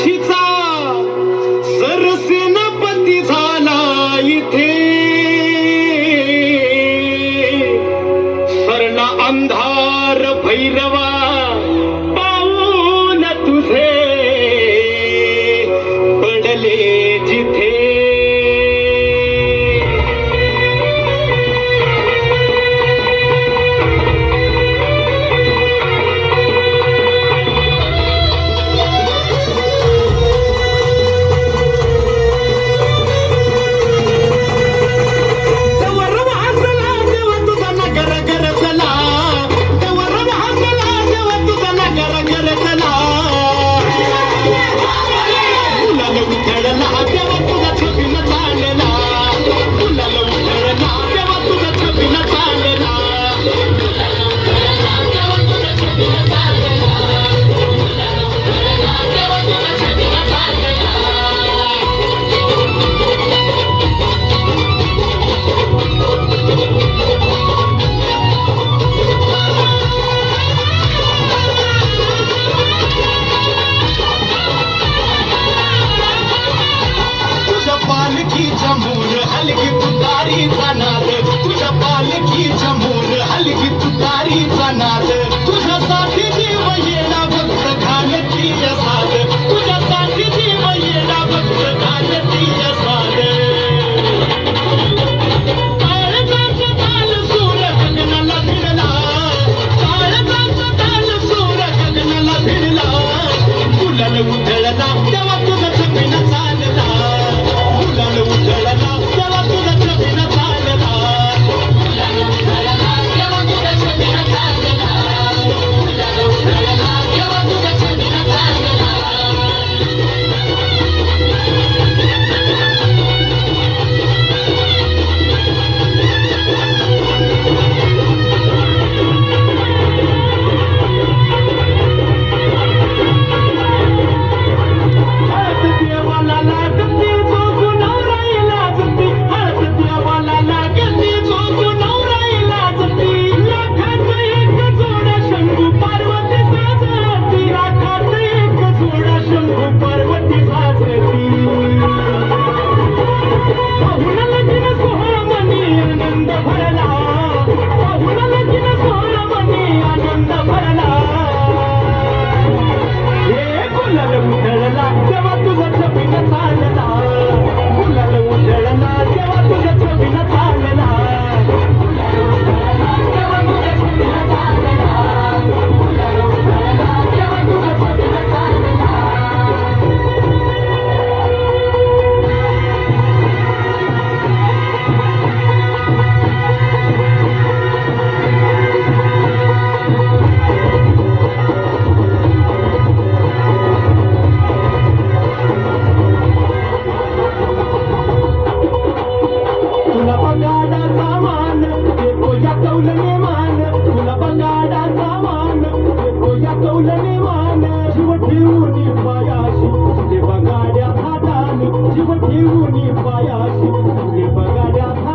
काशीचा सरसेनापती झाला इथे, सरला अंधार भैरवा पाऊल तुझे पडले जिथे. पालखीच्या मोर हलगी तुतारीचा नाद, तुझ्या पालखीच्या मोर हलगी तुतारीचा नाद, तुझ्यासाठी जीव येणा भक्त घालती साध, तुझ्यासाठी जीव येणा भक्त घालती साध. काळजाचा ताल सूर गगनाला भिडला, काळजाचा ताल सूर गगनाला भिडला, गुलाल उधळला तेव्हा तुझं छबिना चालला, गुलाल उधळला तेव्हा तुझा छबिना चालला, गुलाल उधळला तेव्हा तुझा छबिना चालला, गुलाल उधळला तेव्हा तुझा छबिना चालला. हात देवाला लागते जोगू नवराई लाजते, हात देवाला लागते जोगू नवराई लाजते, लाखात एक जोडा शंभू पार्वती साजती, लाखात एक जोडा शंभू पार्वती साजती. पाहुणा लगीन सोहळा मनी आनंद भरला, पाहुणा लगीन सोहळा मनी आनंद भरला. हे गुलाल उधळला तेव्हा तुझा छबिना चालला, गुलाल उधळला तेव्हा तुझा छबिना चालला, गुलाल उधळला तेव्हा तुझा छबिना चालला, गुलाल उधळला तेव्हा तुझा छबिना चालला. तुला बगाडाचा मान येतो या कौलने मान, तुला बगाडाचा मान येतो या कौलने मान, जीव ठेवून पायाशी तुझे बगाड्या हाताने, जीव ठेवून पायाशी